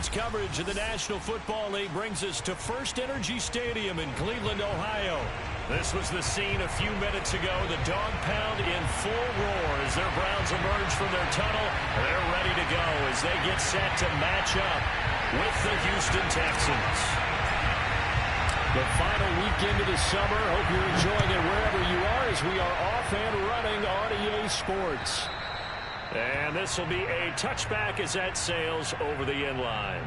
Tonight's coverage of the National Football League brings us to First Energy Stadium in Cleveland, Ohio. This was the scene a few minutes ago. The dog pound in full roar as their Browns emerge from their tunnel. They're ready to go as they get set to match up with the Houston Texans. The final weekend of the summer. Hope you're enjoying it wherever you are as we are off and running on EA Sports. And this will be a touchback as that sails over the end line.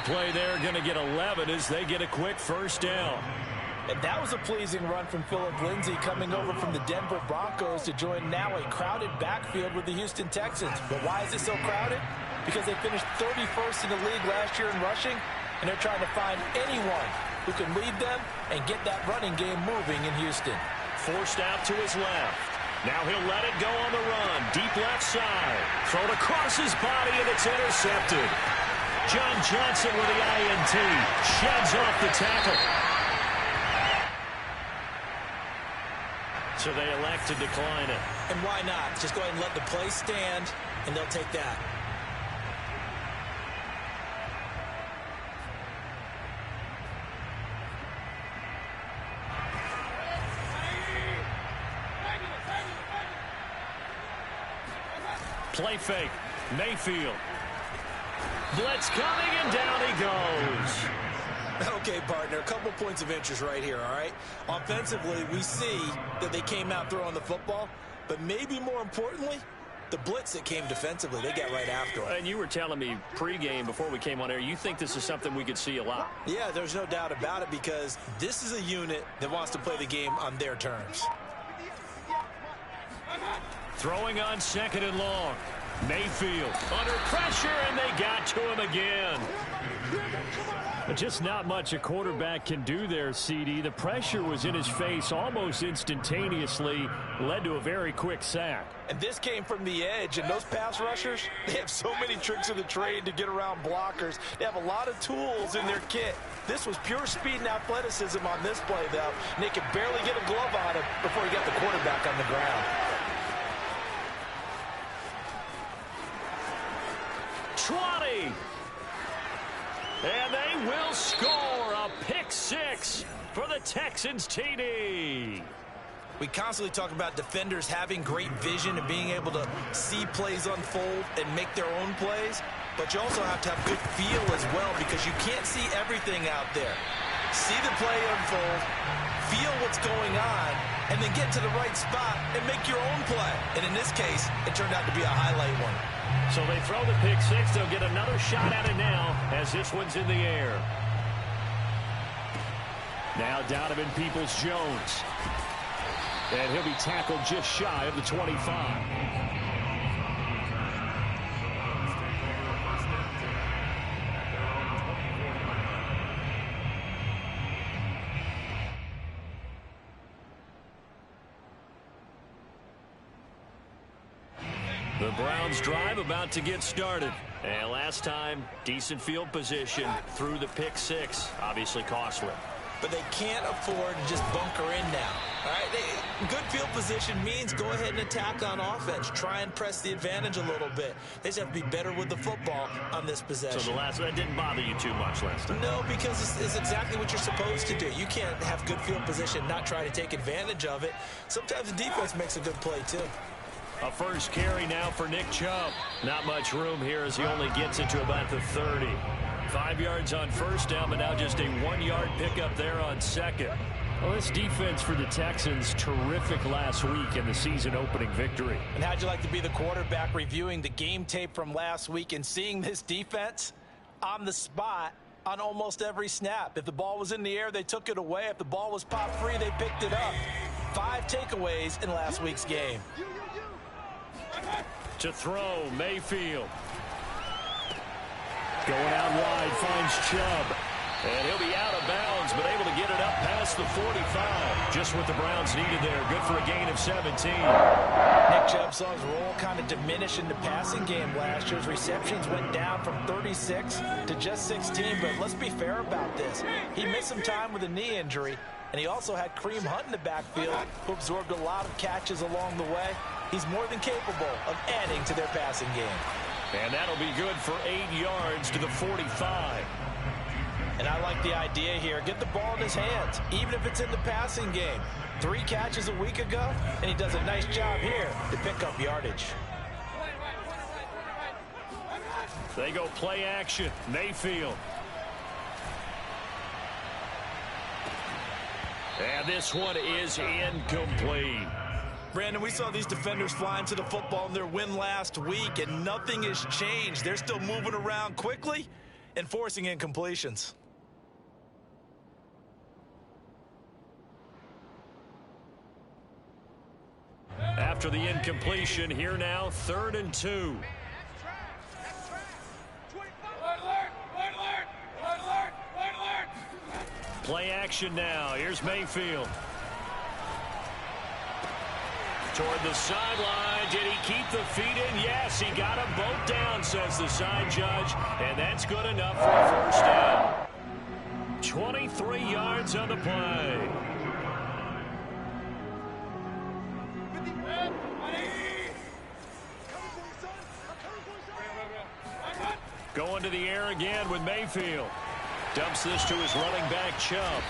Play there, going to get 11 as they get a quick first down. And that was a pleasing run from Phillip Lindsay coming over from the Denver Broncos to join now a crowded backfield with the Houston Texans. But why is it so crowded? Because they finished 31st in the league last year in rushing, and they're trying to find anyone who can lead them and get that running game moving in Houston. Forced out to his left. Now he'll let it go on the run. Deep left side. Thrown across his body, and it's intercepted. John Johnson with the INT. Sheds off the tackle. So they elect to decline it. And why not? Just go ahead and let the play stand, and they'll take that. Play fake. Mayfield. Blitz coming, and down he goes. Okay, partner, a couple points of interest right here, all right? Offensively, we see that they came out throwing the football, but maybe more importantly, the blitz that came defensively, they got right after it. And you were telling me pregame before we came on air, you think this is something we could see a lot. Yeah, there's no doubt about it because this is a unit that wants to play the game on their terms. Throwing on second and long. Mayfield under pressure, and they got to him again. But just not much a quarterback can do there, CD. The pressure was in his face almost instantaneously, led to a very quick sack. And this came from the edge, and those pass rushers, they have so many tricks of the trade to get around blockers. They have a lot of tools in their kit. This was pure speed and athleticism on this play, though. And they could barely get a glove on him before he got the quarterback on the ground. And they will score a pick six for the Texans TD. We constantly talk about defenders having great vision and being able to see plays unfold and make their own plays, but you also have to have good feel as well because you can't see everything out there. See the play unfold, feel what's going on, and then get to the right spot and make your own play. And in this case, it turned out to be a highlight one. So they throw the pick six. They'll get another shot at it now as this one's in the air. Now Donovan Peoples-Jones. And he'll be tackled just shy of the 25. The Browns drive about to get started. And last time, decent field position through the pick six. Obviously costly. But they can't afford to just bunker in now. All right, good field position means go ahead and attack on offense. Try and press the advantage a little bit. They just have to be better with the football on this possession. So that didn't bother you too much last time? No, because it's exactly what you're supposed to do. You can't have good field position and not try to take advantage of it. Sometimes the defense makes a good play, too. A first carry now for Nick Chubb. Not much room here as he only gets it to about the 30. 5 yards on first down, but now just a 1 yard pickup there on second. Well, this defense for the Texans, terrific last week in the season opening victory. And how'd you like to be the quarterback reviewing the game tape from last week and seeing this defense on the spot on almost every snap? If the ball was in the air, they took it away. If the ball was popped free, they picked it up. 5 takeaways in last week's game. To throw, Mayfield. Going out wide, finds Chubb. And he'll be out of bounds, but able to get it up past the 45. Just what the Browns needed there. Good for a gain of 17. Nick Chubb saw his role kind of diminish in the passing game last year. His receptions went down from 36 to just 16, but let's be fair about this. He missed some time with a knee injury, and he also had Kareem Hunt in the backfield, who absorbed a lot of catches along the way. He's more than capable of adding to their passing game. And that'll be good for 8 yards to the 45. And I like the idea here. Get the ball in his hands, even if it's in the passing game. 3 catches a week ago, and he does a nice job here to pick up yardage. They go play action. Mayfield. And this one is incomplete. Brandon, we saw these defenders flying to the football in their win last week, and nothing has changed. They're still moving around quickly and forcing incompletions. After the incompletion, here now, 3rd and 2. Play action now. Here's Mayfield. Toward the sideline. Did he keep the feet in? Yes, he got them both down, says the side judge. And that's good enough for a first down. 23 yards on the play. Going to the air again with Mayfield. Dumps this to his running back, Chubb.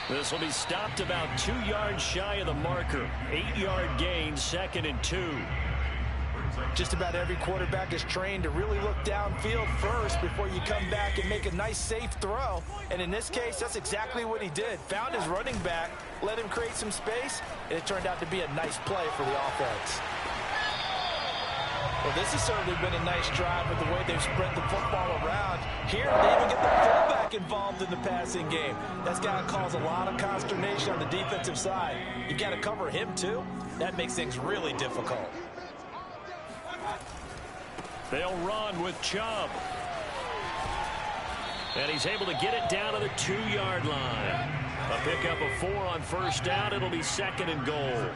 This will be stopped about 2 yards shy of the marker. 8-yard gain, 2nd and 2. Just about every quarterback is trained to really look downfield first before you come back and make a nice, safe throw. And in this case, that's exactly what he did. Found his running back, let him create some space, and it turned out to be a nice play for the offense. Well, this has certainly been a nice drive with the way they've spread the football around. Here, they even get the fullback involved in the passing game. That's got to cause a lot of consternation on the defensive side. You got to cover him, too. That makes things really difficult. They'll run with Chubb. And he's able to get it down to the 2-yard line. A pickup of 4 on first down. It'll be 2nd and goal.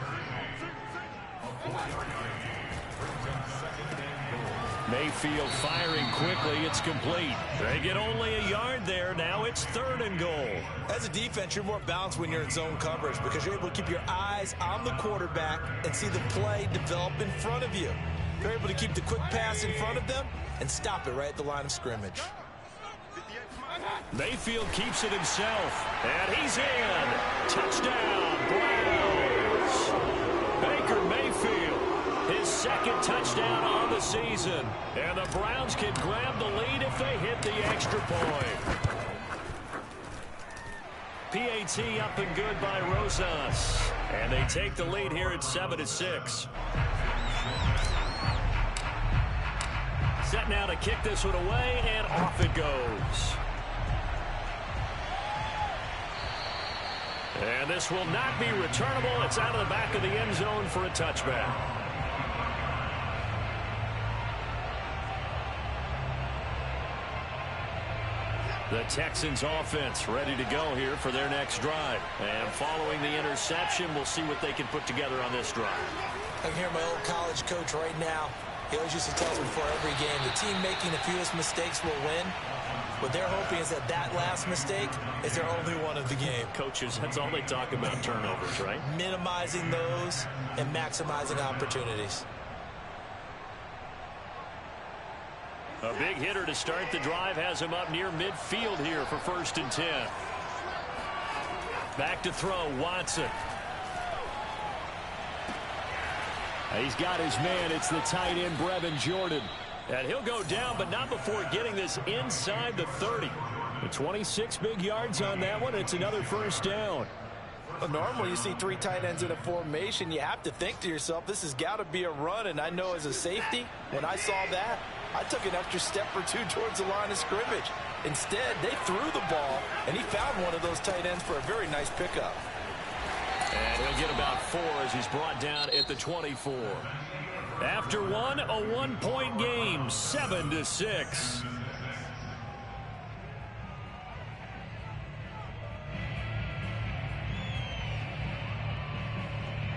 Mayfield firing quickly. It's complete. They get only a yard there. Now it's 3rd and goal. As a defense, you're more balanced when you're in zone coverage because you're able to keep your eyes on the quarterback and see the play develop in front of you. You're able to keep the quick pass in front of them and stop it right at the line of scrimmage. Mayfield keeps it himself. And he's in. Touchdown, Browns. Baker Mayfield. His 2nd touchdown on the season. And the Browns can grab the lead if they hit the extra point. PAT up and good by Rosas. And they take the lead here at 7-6. Set now to kick this one away, and off it goes. And this will not be returnable. It's out of the back of the end zone for a touchback. The Texans offense ready to go here for their next drive. And following the interception, we'll see what they can put together on this drive. I can hear my old college coach right now. He always used to tell us before every game, the team making the fewest mistakes will win. What they're hoping is that that last mistake is their only one of the game. Coaches, that's all they talk about, turnovers, right? Minimizing those and maximizing opportunities. A big hitter to start the drive has him up near midfield here for 1st and 10. Back to throw, Watson. He's got his man. It's the tight end, Brevin Jordan. And he'll go down, but not before getting this inside the 30. The 26 big yards on that one. It's another first down. Well, normally you see 3 tight ends in a formation. You have to think to yourself, this has got to be a run. And I know as a safety, when I saw that, I took an extra step or 2 towards the line of scrimmage. Instead, they threw the ball, and he found one of those tight ends for a very nice pickup. And he'll get about 4 as he's brought down at the 24. After one, a 1-point game, 7-6.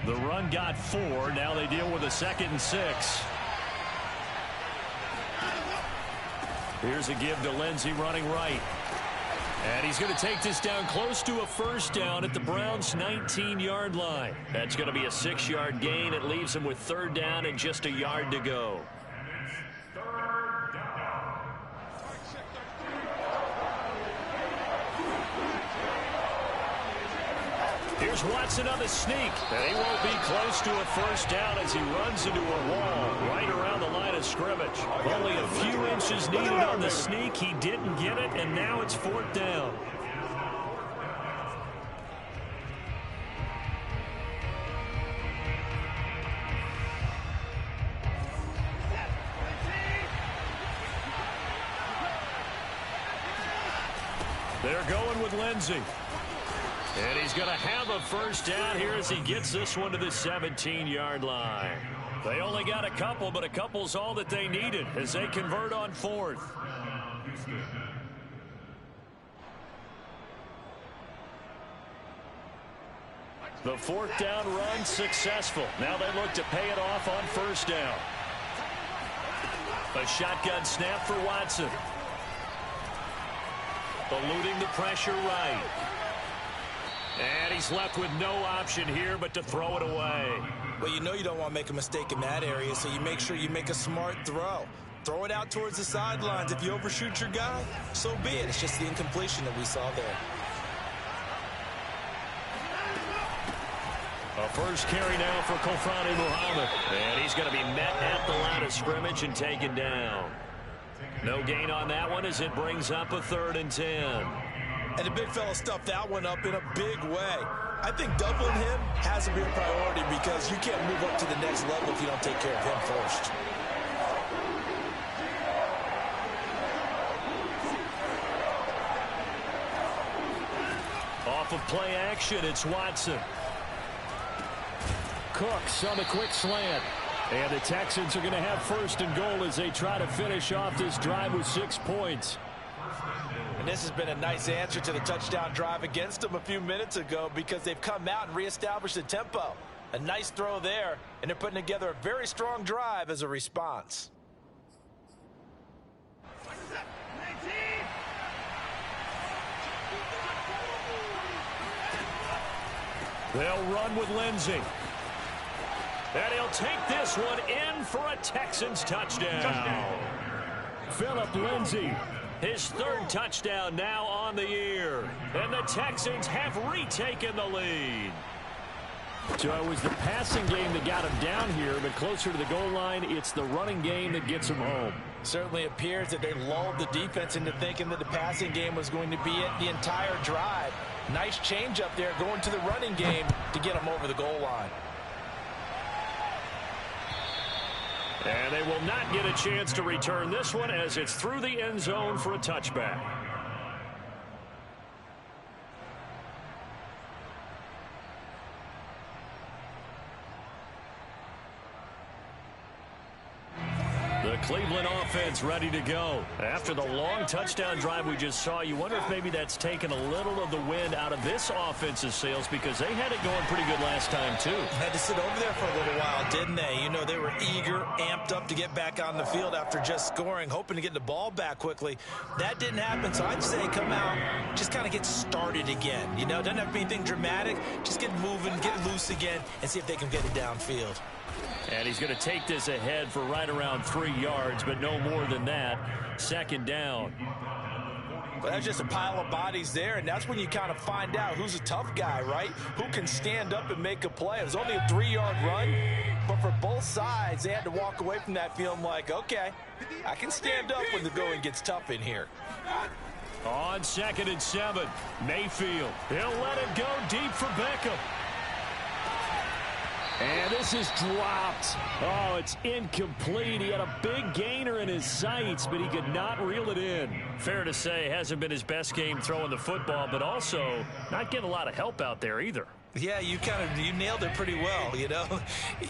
The run got 4. Now they deal with a 2nd and 6. Here's a give to Lindsey running right. And he's going to take this down close to a first down at the Browns' 19-yard line. That's going to be a 6-yard gain. It leaves him with 3rd down and just a yard to go. Here's Watson on the sneak. And he won't be close to a first down as he runs into a wall right around the line of scrimmage. Only a few inches needed on the sneak. He didn't get it, and now it's 4th down. They're going with Lindsey. And he's going to have a first down here as he gets this one to the 17-yard line. They only got a couple, but a couple's all that they needed as they convert on 4th. The 4th down run successful. Now they look to pay it off on first down. A shotgun snap for Watson. Eluding the pressure right. And he's left with no option here but to throw it away. Well, you know you don't want to make a mistake in that area, so you make sure you make a smart throw. Throw it out towards the sidelines. If you overshoot your guy, so be it. It's just the incompletion that we saw there. A first carry now for Kofani Muhammad. And he's going to be met at the line of scrimmage and taken down. No gain on that one as it brings up a 3rd and 10. And the big fella stuffed that one up in a big way. I think doubling him has to be a priority because you can't move up to the next level if you don't take care of him first. Off of play action, it's Watson. Cooks on the quick slant. And the Texans are going to have 1st and goal as they try to finish off this drive with 6 points. And this has been a nice answer to the touchdown drive against them a few minutes ago because they've come out and reestablished the tempo. A nice throw there, and they're putting together a very strong drive as a response. They'll run with Lindsey. And he'll take this one in for a Texans touchdown. Phillip Lindsay. His 3rd touchdown now on the year. And the Texans have retaken the lead. So it was the passing game that got him down here, but closer to the goal line, it's the running game that gets him home. Certainly appears that they lulled the defense into thinking that the passing game was going to be it the entire drive. Nice change up there going to the running game to get him over the goal line. And they will not get a chance to return this one as it's through the end zone for a touchback. The Cleveland offense ready to go. After the long touchdown drive we just saw, you wonder if maybe that's taken a little of the wind out of this offense's sails because they had it going pretty good last time too. Had to sit over there for a little while, didn't they? You know, they were eager, amped up to get back on the field after just scoring, hoping to get the ball back quickly. That didn't happen, so I'd say come out, just kind of get started again. You know, doesn't have to be anything dramatic. Just get moving, get loose again, and see if they can get it downfield. And he's going to take this ahead for right around 3 yards, but no more than that. 2nd down. But that's just a pile of bodies there, and that's when you kind of find out who's a tough guy, right? Who can stand up and make a play. It was only a 3-yard run, but for both sides, they had to walk away from that feeling like, okay, I can stand up when the going gets tough in here. On 2nd and 7, Mayfield. He'll let it go deep for Beckham. And this is dropped. Oh, it's incomplete. He had a big gainer in his sights, but he could not reel it in. Fair to say, hasn't been his best game throwing the football, but also not getting a lot of help out there either. Yeah, you nailed it pretty well, you know.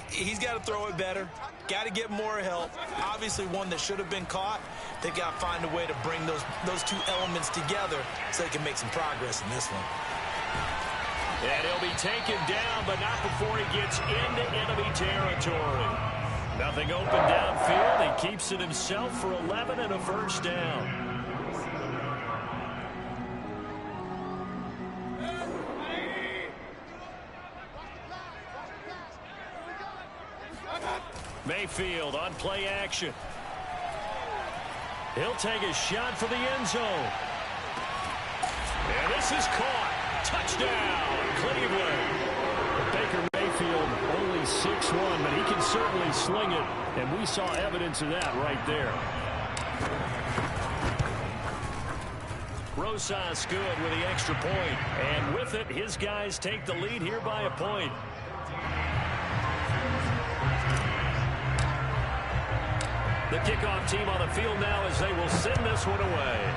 He's got to throw it better, got to get more help. Obviously one that should have been caught. They've got to find a way to bring those two elements together so they can make some progress in this one. And he'll be taken down, but not before he gets into enemy territory. Nothing open downfield. He keeps it himself for 11 and a first down. Mayfield on play action. He'll take a shot for the end zone. And this is caught. Touchdown, Cleveland. Baker Mayfield only 6'1", but he can certainly sling it, and we saw evidence of that right there. Rosas good with the extra point, and with it, his guys take the lead here by a point. The kickoff team on the field now as they will send this one away.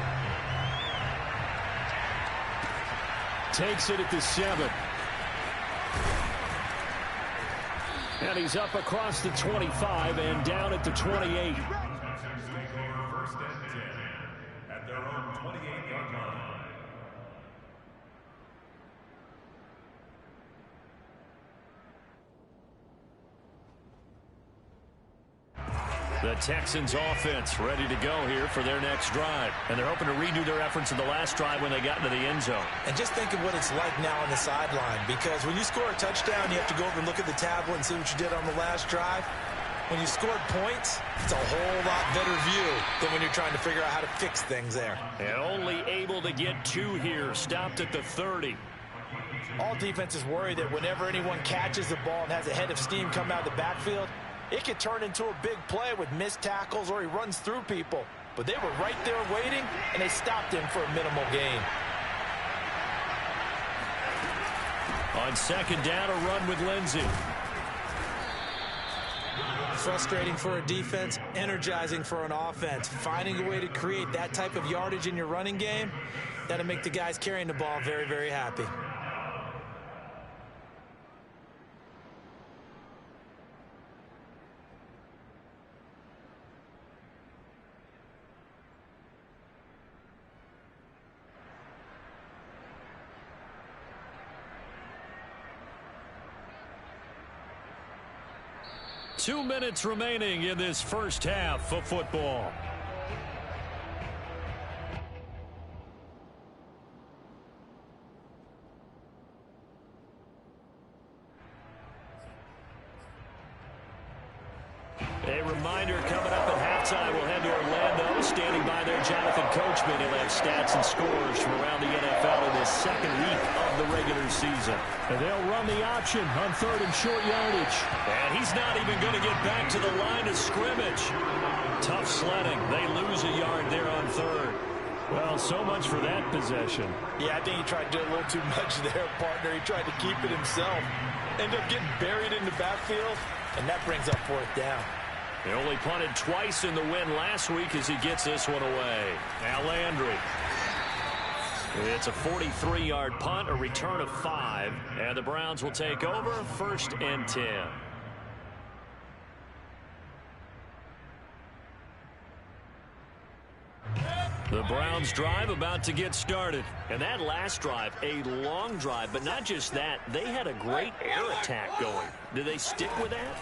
Takes it at the 7. And he's up across the 25 and down at the 28. First and 10 at their own 28-yard line. The Texans offense ready to go here for their next drive. And they're hoping to redo their efforts in the last drive when they got into the end zone. And just think of what it's like now on the sideline, because when you score a touchdown, you have to go over and look at the tablet and see what you did on the last drive. When you scored points, it's a whole lot better view than when you're trying to figure out how to fix things there. And only able to get 2 here, stopped at the 30. All defenses worry that whenever anyone catches the ball and has a head of steam come out of the backfield, it could turn into a big play with missed tackles or he runs through people. But they were right there waiting, and they stopped him for a minimal gain. On second down, a run with Lindsey. Frustrating for a defense, energizing for an offense. Finding a way to create that type of yardage in your running game, that'll make the guys carrying the ball very, very happy. Two minutes remaining in this first half of football. A reminder coming up at halftime, we'll head to Orlando. Standing by there, Jonathan Coachman. He'll have stats and scores from around the NFL in this second week of the regular season. And they'll run the option on third and short yardage. And he's not even going to get back to the line of scrimmage. Tough sledding. They lose a yard there on third. Well, so much for that possession. Yeah, I think he tried to do a little too much there, partner. He tried to keep it himself. Ended up getting buried in the backfield, and that brings up fourth down. They only punted twice in the win last week as he gets this one away. Now Landry. It's a 43-yard punt, a return of 5, and the Browns will take over first and 10. The Browns drive about to get started. And that last drive, a long drive, but not just that, they had a great air attack going. Do they stick with that?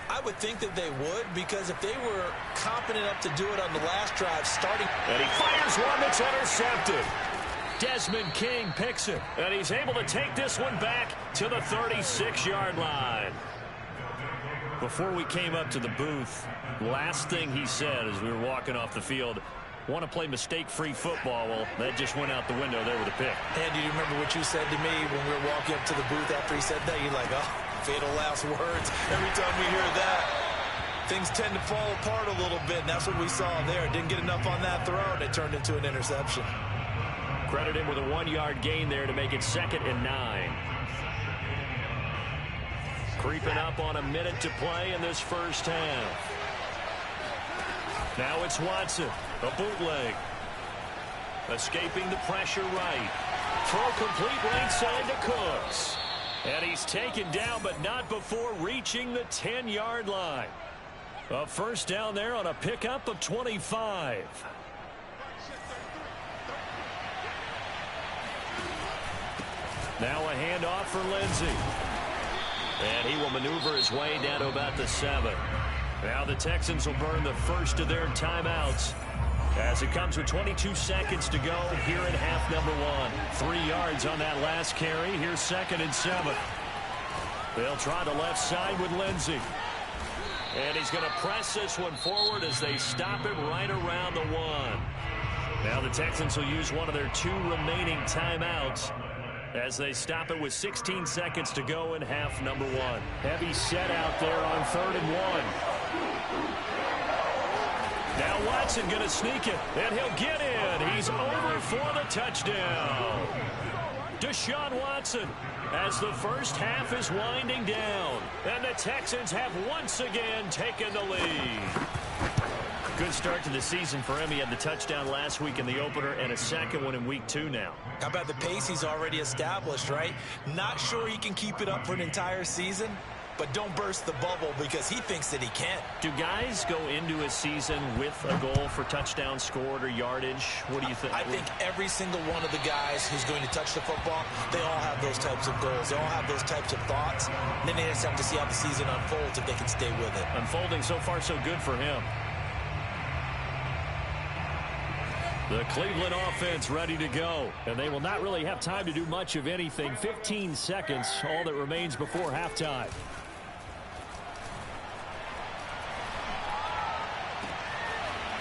I would think that they would, because if they were confident enough to do it on the last drive, starting... And he fires one that's intercepted. Desmond King picks it, and he's able to take this one back to the 36-yard line. Before we came up to the booth, last thing he said as we were walking off the field, want to play mistake-free football. Well, that just went out the window there with a pick. And do you remember what you said to me when we were walking up to the booth after he said that? You're like, oh, fatal last words. Every time we hear that, things tend to fall apart a little bit, and that's what we saw there. Didn't get enough on that throw, and it turned into an interception. Credit him with a 1-yard gain there to make it 2nd and 9. Creeping up on a minute to play in this first half. Now it's Watson, a bootleg. Escaping the pressure right. Throw complete right side to Cooks. And he's taken down, but not before reaching the 10-yard line. A first down there on a pickup of 25. Now a handoff for Lindsey. And he will maneuver his way down to about the 7. Now the Texans will burn the first of their timeouts as it comes with 22 seconds to go here in half number 1. 3 yards on that last carry. Here's 2nd and 7. They'll try the left side with Lindsey. And he's going to press this one forward as they stop him right around the 1. Now the Texans will use one of their 2 remaining timeouts as they stop it with 16 seconds to go in half number 1. Heavy set out there on 3rd and 1. Now Watson going to sneak it, and he'll get in. He's over for the touchdown. Deshaun Watson, as the first half is winding down, and the Texans have once again taken the lead. Good start to the season for him. He had the touchdown last week in the opener and a second one in week 2 now. How about the pace he's already established, right? Not sure he can keep it up for an entire season, but don't burst the bubble because he thinks that he can. Do guys go into a season with a goal for touchdown scored or yardage? What do you think? I think every single one of the guys who's going to touch the football, they all have those types of goals. They all have those types of thoughts. And then they just have to see how the season unfolds if they can stay with it. Unfolding so far so good for him. The Cleveland offense ready to go. And they will not really have time to do much of anything. 15 seconds, all that remains before halftime.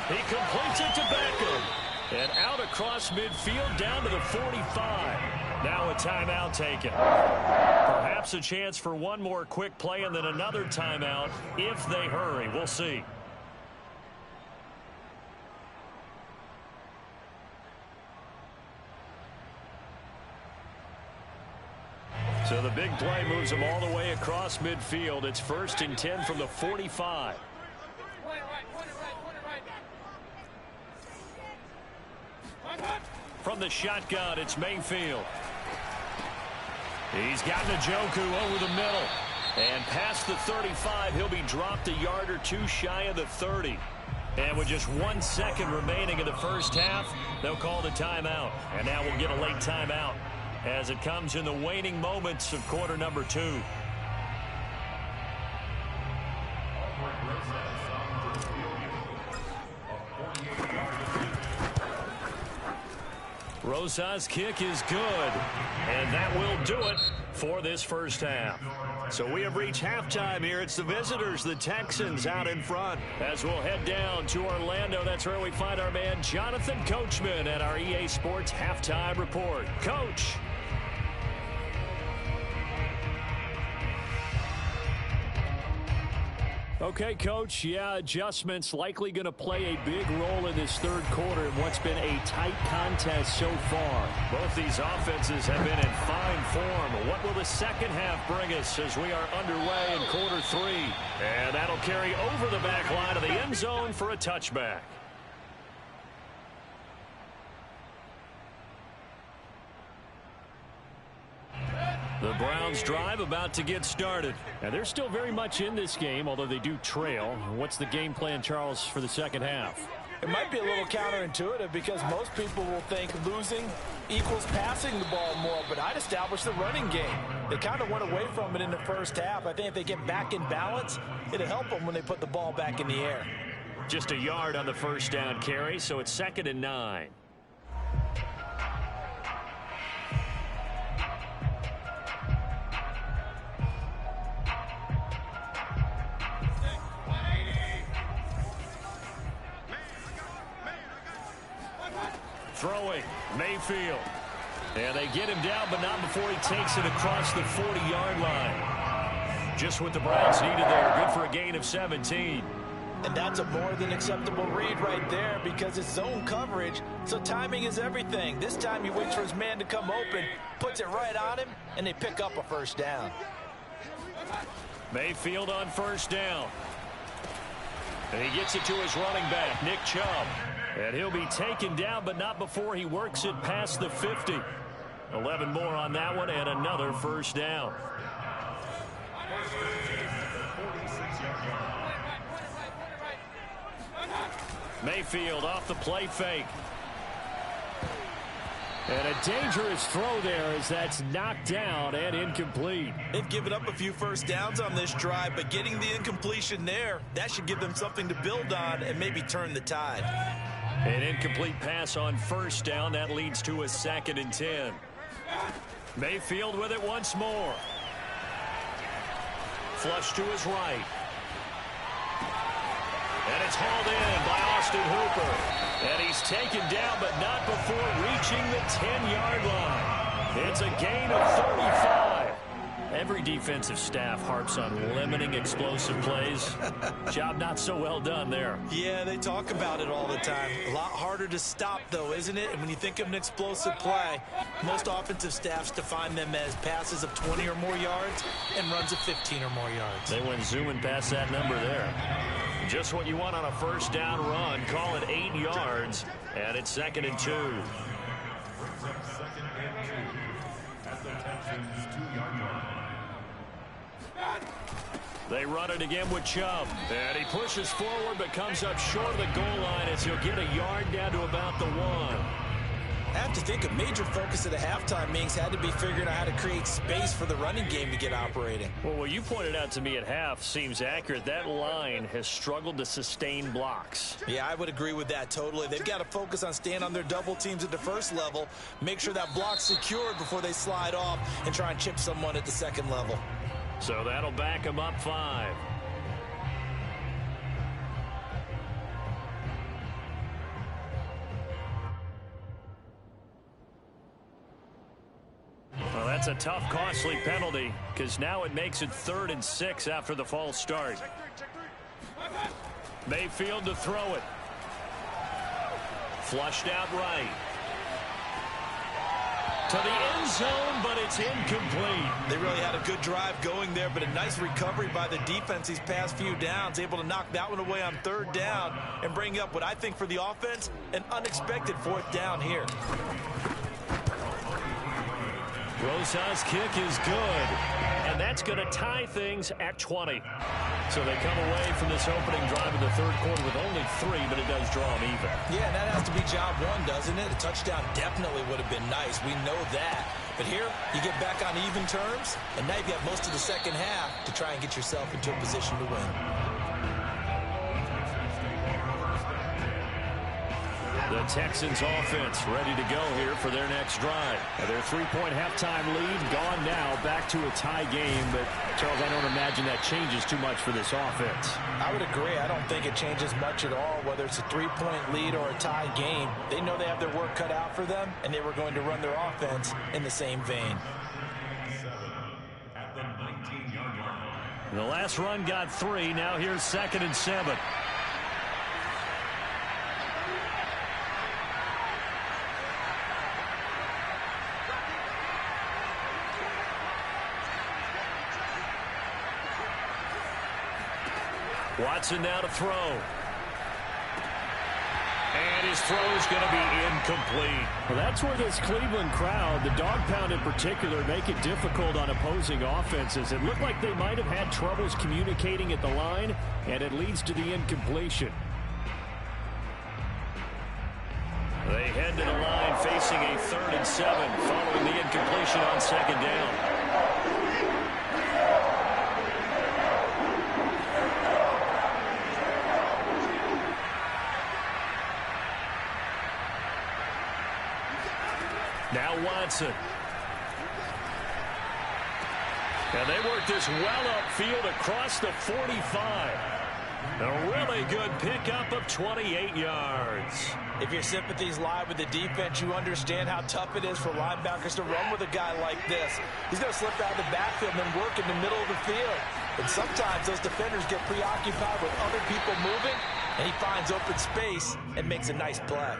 He completes it to Beckham. And out across midfield down to the 45. Now a timeout taken. Perhaps a chance for one more quick play and then another timeout if they hurry. We'll see. So the big play moves them all the way across midfield. It's 1st and 10 from the 45. From the shotgun, it's Mayfield. He's got Njoku over the middle. And past the 35, he'll be dropped a yard or 2 shy of the 30. And with just 1 second remaining in the first half, they'll call the timeout. And now we'll get a late timeout as it comes in the waning moments of quarter number 2. Rosa's kick is good, and that will do it for this first half. So we have reached halftime here. It's the visitors, the Texans, out in front. As we'll head down to Orlando, that's where we find our man Jonathan Coachman at our EA Sports Halftime Report. Coach. Okay, Coach, yeah, adjustments likely going to play a big role in this third quarter in what's been a tight contest so far. Both these offenses have been in fine form. What will the second half bring us as we are underway in quarter 3? And that'll carry over the back line of the end zone for a touchback. The Browns drive about to get started. And they're still very much in this game, although they do trail. What's the game plan, Charles, for the second half? It might be a little counterintuitive because most people will think losing equals passing the ball more, but I'd establish the running game. They kind of went away from it in the first half. I think if they get back in balance, it'll help them when they put the ball back in the air. Just a yard on the first down carry, so it's 2nd and 9. Throwing, Mayfield. And they get him down, but not before he takes it across the 40-yard line. Just what the Browns needed there. Good for a gain of 17. And that's a more than acceptable read right there because it's zone coverage, so timing is everything. This time he waits for his man to come open, puts it right on him, and they pick up a first down. Mayfield on first down. And he gets it to his running back, Nick Chubb. And he'll be taken down, but not before he works it past the 50. 11 more on that one and another first down. Mayfield off the play fake. And a dangerous throw there as that's knocked down and incomplete. They've given up a few first downs on this drive, but getting the incompletion there, that should give them something to build on and maybe turn the tide. An incomplete pass on first down. That leads to a 2nd and 10. Mayfield with it once more. Flush to his right. And it's hauled in by Austin Hooper. And he's taken down, but not before reaching the 10-yard line. It's a gain of 35. Every defensive staff harps on limiting explosive plays. Job not so well done there. Yeah, they talk about it all the time. A lot harder to stop, though, isn't it? And when you think of an explosive play, most offensive staffs define them as passes of 20 or more yards and runs of 15 or more yards. They went zooming past that number there. Just what you want on a first down run. Call it 8 yards, and it's 2nd and 2. At the Texans 2-yard line. They run it again with Chubb. And he pushes forward but comes up short of the goal line as he'll get a yard down to about the 1. I have to think a major focus of the halftime meetings had to be figuring out how to create space for the running game to get operating. Well, what you pointed out to me at half seems accurate. That line has struggled to sustain blocks. Yeah, I would agree with that totally. They've got to focus on staying on their double teams at the first level, make sure that block's secured before they slide off and try and chip someone at the second level. So that'll back them up 5. Well, that's a tough, costly penalty because now it makes it 3rd and 6 after the false start. Mayfield to throw it. Flushed out right. To the end zone, but it's incomplete. They really had a good drive going there, but a nice recovery by the defense these past few downs, able to knock that one away on 3rd down and bring up what I think for the offense, an unexpected 4th down here. Rosas' kick is good, and that's going to tie things at 20. So they come away from this opening drive in the 3rd quarter with only 3, but it does draw them even. Yeah, and that has to be job 1, doesn't it? A touchdown definitely would have been nice. We know that. But here, you get back on even terms, and now you've got most of the second half to try and get yourself into a position to win. The Texans offense ready to go here for their next drive. Their 3-point halftime lead gone now, back to a tie game. But, Charles, I don't imagine that changes too much for this offense. I would agree. I don't think it changes much at all, whether it's a 3-point lead or a tie game. They know they have their work cut out for them, and they were going to run their offense in the same vein. 7 at the 19-yard line. The last run got 3. Now here's 2nd and 7. Watson now to throw. And his throw is going to be incomplete. Well, that's where this Cleveland crowd, the dog pound in particular, make it difficult on opposing offenses. It looked like they might have had troubles communicating at the line, and it leads to the incompletion. They head to the line facing a 3rd and 7 following the incompletion on 2nd down. Now Watson. And they work this well upfield across the 45. A really good pickup of 28 yards. If your sympathies lie with the defense, you understand how tough it is for linebackers to run with a guy like this. He's going to slip out of the backfield and then work in the middle of the field. And sometimes those defenders get preoccupied with other people moving, and he finds open space and makes a nice play.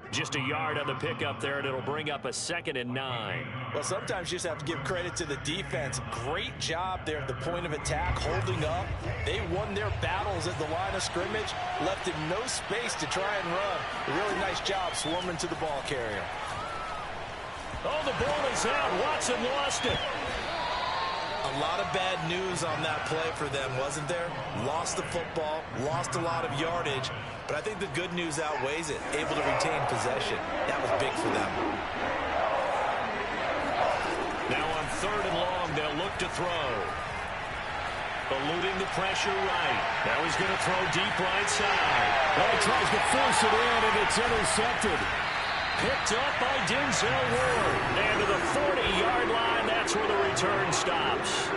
Just a yard on the pickup there, and it'll bring up a 2nd and 9. Well, sometimes you just have to give credit to the defense. Great job there at the point of attack, holding up. They won their battles at the line of scrimmage, left him no space to try and run. A really nice job swarming to the ball carrier. Oh, the ball is out. Watson lost it. A lot of bad news on that play for them, wasn't there? Lost the football, lost a lot of yardage, but I think the good news outweighs it. Able to retain possession. That was big for them. Now on 3rd and long, they'll look to throw. Eluding the pressure right. Now he's going to throw deep right side. Well, he tries to force it in, and it's intercepted. Picked up by Denzel Ward. And to the 40-yard line, that's where the return stops.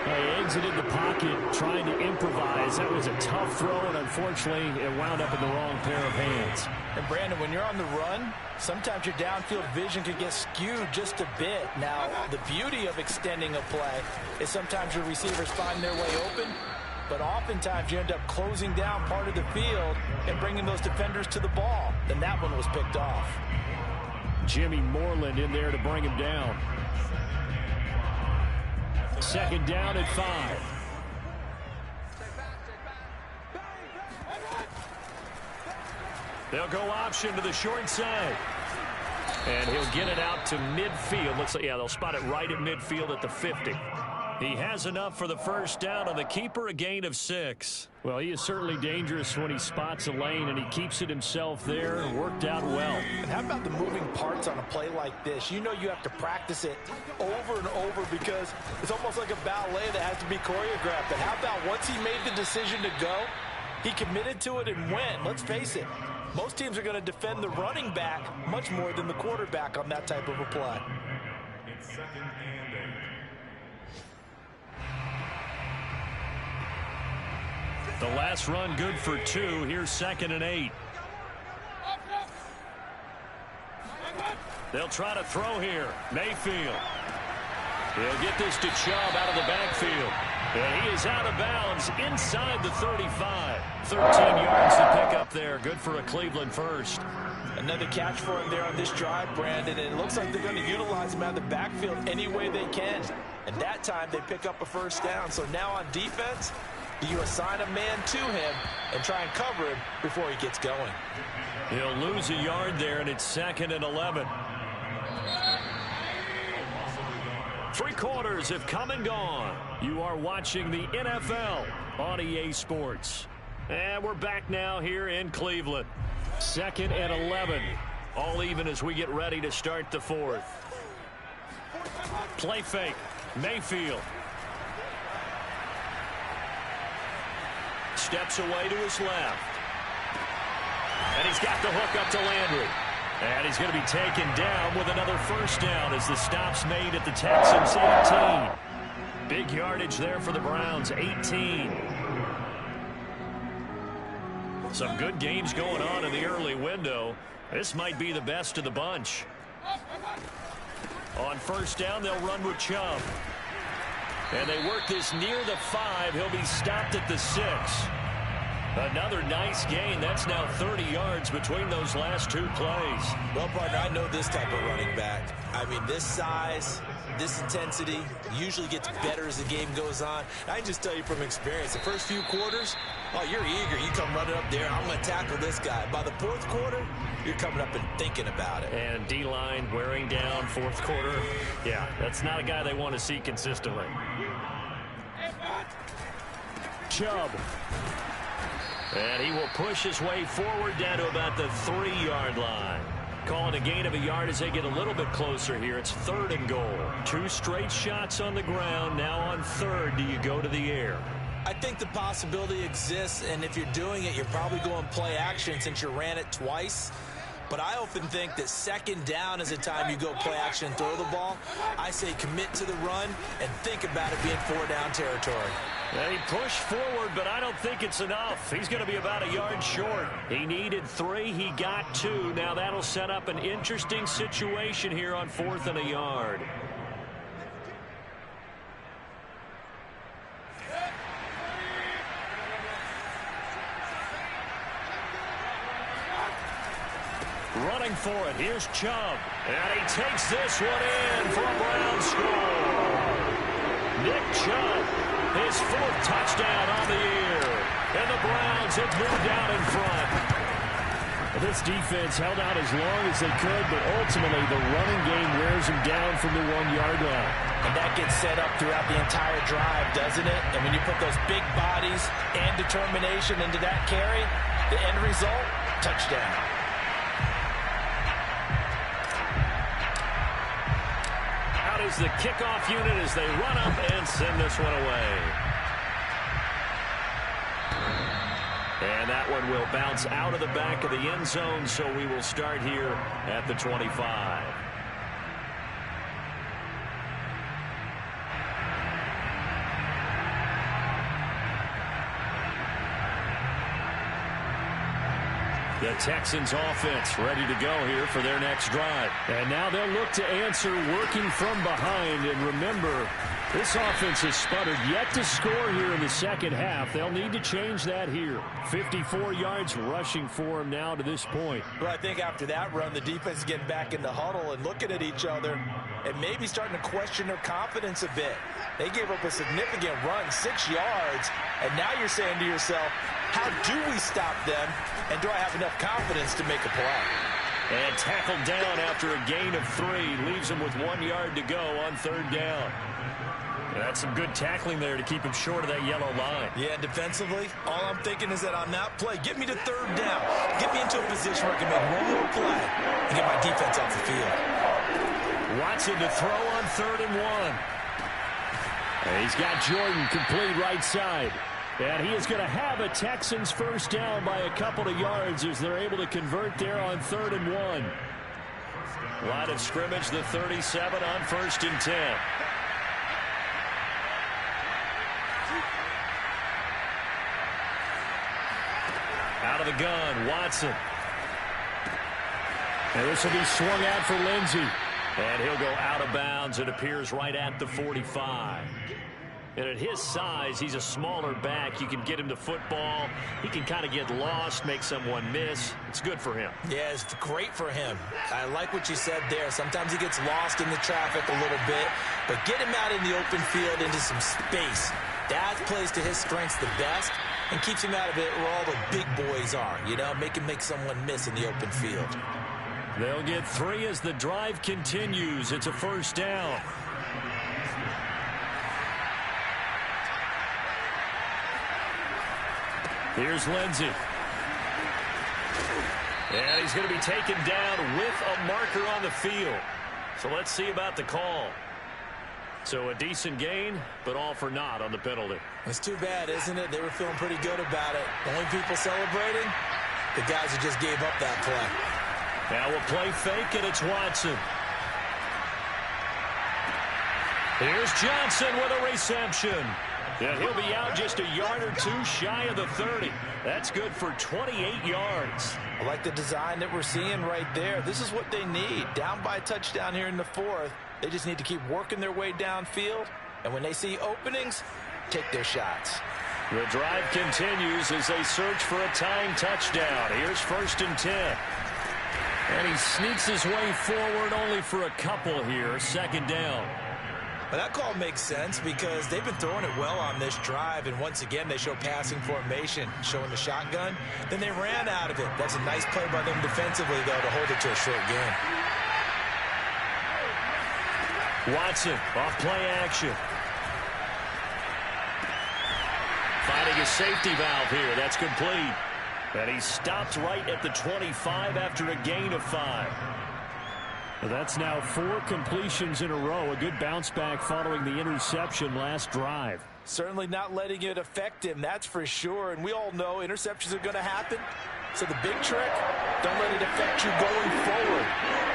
He exited the pocket trying to improvise. That was a tough throw, and unfortunately, it wound up in the wrong pair of hands. And Brandon, when you're on the run, sometimes your downfield vision can get skewed just a bit. Now, the beauty of extending a play is sometimes your receivers find their way open, but oftentimes you end up closing down part of the field and bringing those defenders to the ball. Then that one was picked off. Jimmy Moreland in there to bring him down. 2nd down at 5. They'll go option to the short side. And he'll get it out to midfield. Looks like, yeah, they'll spot it right at midfield at the 50. He has enough for the first down on the keeper, a gain of 6. Well, he is certainly dangerous when he spots a lane, and he keeps it himself there and worked out well. And how about the moving parts on a play like this? You know you have to practice it over and over because it's almost like a ballet that has to be choreographed. But how about once he made the decision to go, he committed to it and went. Let's face it, most teams are going to defend the running back much more than the quarterback on that type of a play. It's 2nd and 8. The last run good for 2. Here's 2nd and 8. They'll try to throw here. Mayfield. He'll get this to Chubb out of the backfield. And he is out of bounds inside the 35. 13 yards to pick up there. Good for a Cleveland first. Another catch for him there on this drive, Brandon. And it looks like they're going to utilize him out of the backfield any way they can. And that time they pick up a first down. So now on defense, you assign a man to him and try and cover him before he gets going. He'll lose a yard there, and it's 2nd and 11. 3 quarters have come and gone. You are watching the NFL on EA Sports. And we're back now here in Cleveland. 2nd and 11. All even as we get ready to start the 4th. Play fake. Mayfield. Steps away to his left. And he's got the hook up to Landry. And he's going to be taken down with another first down as the stop's made at the Texans 18. Big yardage there for the Browns, 18. Some good games going on in the early window. This might be the best of the bunch. On first down, they'll run with Chubb. And they work this near the 5. He'll be stopped at the 6. Another nice gain. That's now 30 yards between those last 2 plays. Well, partner, I know this type of running back. I mean, this size, this intensity usually gets better as the game goes on. I can just tell you from experience, the first few quarters, oh, you're eager. You come running up there, I'm going to tackle this guy. By the 4th quarter, you're coming up and thinking about it. And D-line wearing down 4th quarter. Yeah, that's not a guy they want to see consistently. Chubb. And he will push his way forward down to about the 3-yard line. Calling a gain of a yard as they get a little bit closer here. It's 3rd and goal. 2 straight shots on the ground. Now on 3rd, do you go to the air? I think the possibility exists, and if you're doing it, you're probably going play action since you ran it twice. But I often think that 2nd down is the time you go play action and throw the ball. I say commit to the run and think about it being 4-down territory. And he pushed forward, but I don't think it's enough. He's going to be about a yard short. He needed 3. He got 2. Now that'll set up an interesting situation here on 4th and a yard. Running for it. Here's Chubb. And he takes this one in for a Brown score. Nick Chubb, his 4th touchdown on the year. And the Browns have moved out in front. This defense held out as long as they could, but ultimately the running game wears them down from the 1-yard line. And that gets set up throughout the entire drive, doesn't it? And when you put those big bodies and determination into that carry, the end result, touchdown. Out is the kickoff unit as they run up and send this one away. And that one will bounce out of the back of the end zone, so we will start here at the 25. The Texans offense ready to go here for their next drive. And now they'll look to answer working from behind. And remember, this offense has sputtered yet to score here in the second half. They'll need to change that here. 54 yards rushing for them now to this point. Well, I think after that run, the defense is getting back in the huddle and looking at each other and maybe starting to question their confidence a bit. They gave up a significant run, 6 yards, and now you're saying to yourself, how do we stop them, and do I have enough confidence to make a play? And tackled down after a gain of 3. Leaves him with 1 yard to go on third down. And that's some good tackling there to keep him short of that yellow line. Yeah, defensively, all I'm thinking is that on that play, get me to third down. Get me into a position where I can make one more play and get my defense off the field. Watson to throw on 3rd and 1. And he's got Jordan complete right side. And he is going to have a Texans first down by a couple of yards as they're able to convert there on 3rd and 1. Line of scrimmage, the 37 on 1st and 10. Out of the gun, Watson. And this will be swung out for Lindsey. And he'll go out of bounds. It appears right at the 45. And at his size, he's a smaller back. You can get him the football. He can kind of get lost, make someone miss. It's good for him. Yeah, it's great for him. I like what you said there. Sometimes he gets lost in the traffic a little bit, but get him out in the open field into some space. That plays to his strengths the best and keeps him out of it where all the big boys are. You know, make him make someone miss in the open field. They'll get 3 as the drive continues. It's a first down. Here's Lindsey. And he's going to be taken down with a marker on the field. So let's see about the call. So a decent gain, but all for naught on the penalty. It's too bad, isn't it? They were feeling pretty good about it. The only people celebrating, the guys who just gave up that play. Now we'll play fake, and it's Watson. Here's Johnson with a reception. And he'll be out just a yard or 2 shy of the 30. That's good for 28 yards. I like the design that we're seeing right there. This is what they need. Down by a touchdown here in the 4th. They just need to keep working their way downfield. And when they see openings, take their shots. The drive continues as they search for a tying touchdown. Here's 1st and 10. And he sneaks his way forward only for a couple here. 2nd down. Well, that call makes sense because they've been throwing it well on this drive, and once again they show passing formation, showing the shotgun. Then they ran out of it. That's a nice play by them defensively, though, to hold it to a short game. Watson off play action. Finding a safety valve here. That's complete. And he stopped right at the 25 after a gain of 5. Well, that's now 4 completions in a row. A good bounce back following the interception last drive. Certainly not letting it affect him, that's for sure. And we all know interceptions are going to happen. So the big trick, don't let it affect you going forward.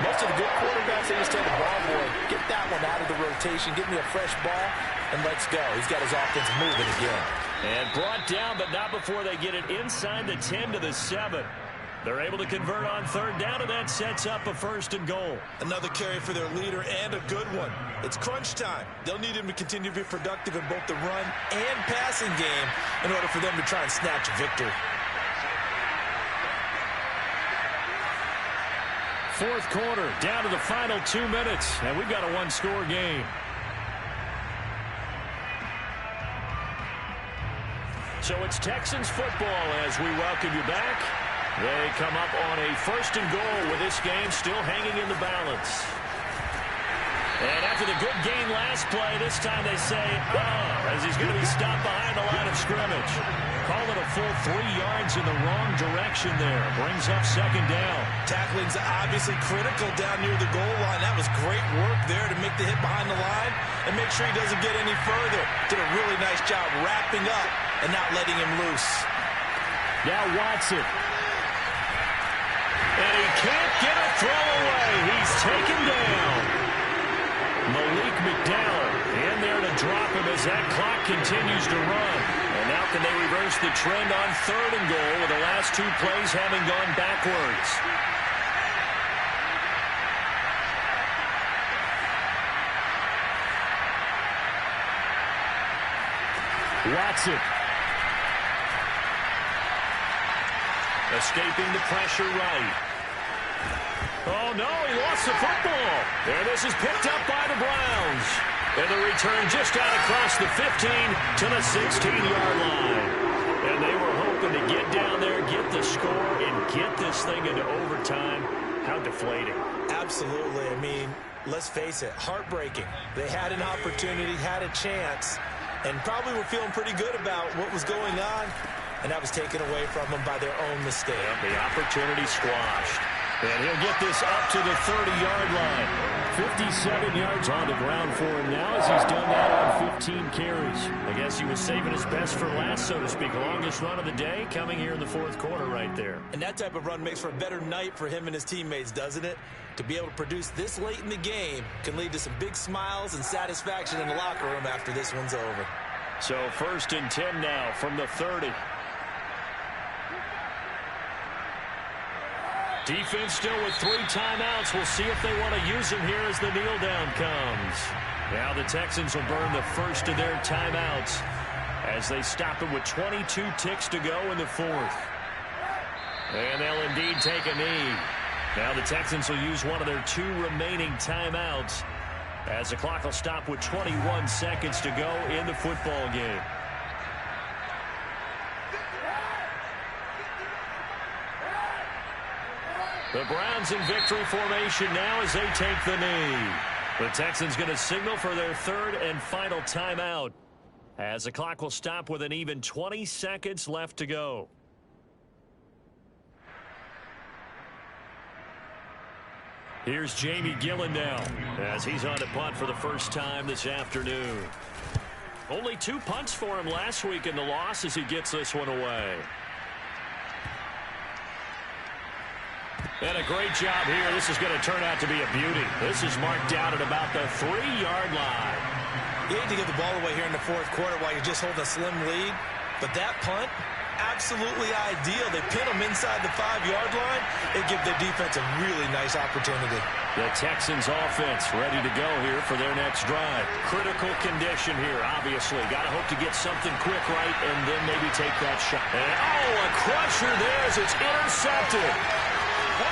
Most of the good quarterbacks, they just tell the ball boy, get that one out of the rotation, give me a fresh ball, and let's go. He's got his offense moving again. And brought down, but not before they get it inside the 10 to the 7. They're able to convert on 3rd down, and that sets up a 1st and goal. Another carry for their leader, and a good one. It's crunch time. They'll need him to continue to be productive in both the run and passing game in order for them to try and snatch a victory. 4th quarter, down to the final 2 minutes, and we've got a 1-score game. So it's Texans football as we welcome you back. They come up on a 1st and goal with this game still hanging in the balance. And after the good gain last play, this time they say, as he's going to be stopped behind the line of scrimmage. Call it a full 3 yards in the wrong direction there. Brings up 2nd down. Tackling's obviously critical down near the goal line. That was great work there to make the hit behind the line and make sure he doesn't get any further. Did a really nice job wrapping up and not letting him loose. Now Watson. And he can't get a throw away. He's taken down. Malik McDowell in there to drop him as that clock continues to run. And now can they reverse the trend on 3rd and goal with the last 2 plays having gone backwards? Watson. Escaping the pressure right. Oh, no, he lost the football. And this is picked up by the Browns. And the return just out across the 15 to the 16-yard line. And they were hoping to get down there, get the score, and get this thing into overtime. How deflating. Absolutely. I mean, let's face it, heartbreaking. They had an opportunity, had a chance, and probably were feeling pretty good about what was going on, and that was taken away from them by their own mistake. Yep, the opportunity squashed. And he'll get this up to the 30-yard line. 57 yards on the ground for him now as he's done that on 15 carries. I guess he was saving his best for last, so to speak. Longest run of the day coming here in the 4th quarter right there. And that type of run makes for a better night for him and his teammates, doesn't it? To be able to produce this late in the game can lead to some big smiles and satisfaction in the locker room after this one's over. So 1st and 10 now from the 30. Defense still with 3 timeouts. We'll see if they want to use them here as the kneel down comes. Now the Texans will burn the first of their timeouts as they stop it with 22 ticks to go in the 4th. And they'll indeed take a knee. Now the Texans will use one of their 2 remaining timeouts as the clock will stop with 21 seconds to go in the football game. The Browns in victory formation now as they take the knee. The Texans going to signal for their 3rd and final timeout as the clock will stop with an even 20 seconds left to go. Here's Jamie Gillen now as he's on to punt for the first time this afternoon. Only 2 punts for him last week in the loss as he gets this one away. And a great job here. This is going to turn out to be a beauty. This is marked down at about the 3-yard line. You hate to give the ball away here in the 4th quarter while you're just holding a slim lead. But that punt, absolutely ideal. They pin them inside the 5-yard line. It gives their defense a really nice opportunity. The Texans offense ready to go here for their next drive. Critical condition here, obviously. Got to hope to get something quick right and then maybe take that shot. And, a crusher there as it's intercepted.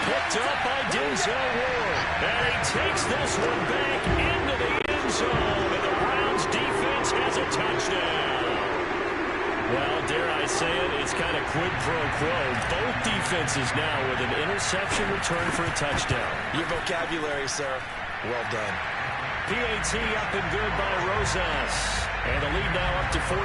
Picked up by Denzel Ward. And he takes this one back into the end zone. And the Browns defense has a touchdown. Well, dare I say it, it's kind of quid pro quo. Both defenses now with an interception return for a touchdown. Your vocabulary, sir. Well done. PAT up and good by Rosas. And the lead now up to 14.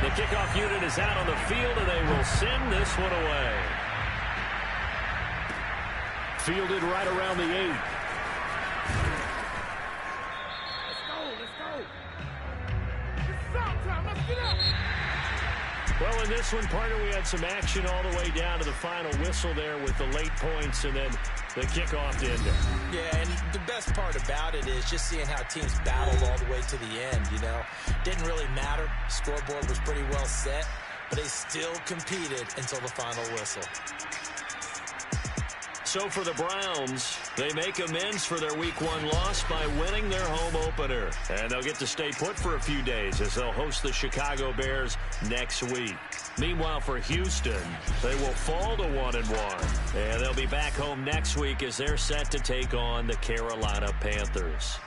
The kickoff unit is out on the field, and they will send this one away. Fielded right around the 8. Well, in this one, partner, we had some action all the way down to the final whistle there with the late points and then the kickoff to end it. Yeah, and the best part about it is just seeing how teams battled all the way to the end, you know. Didn't really matter. Scoreboard was pretty well set, but they still competed until the final whistle. So for the Browns, they make amends for their Week 1 loss by winning their home opener. And they'll get to stay put for a few days as they'll host the Chicago Bears next week. Meanwhile, for Houston, they will fall to 1-1. And they'll be back home next week as they're set to take on the Carolina Panthers.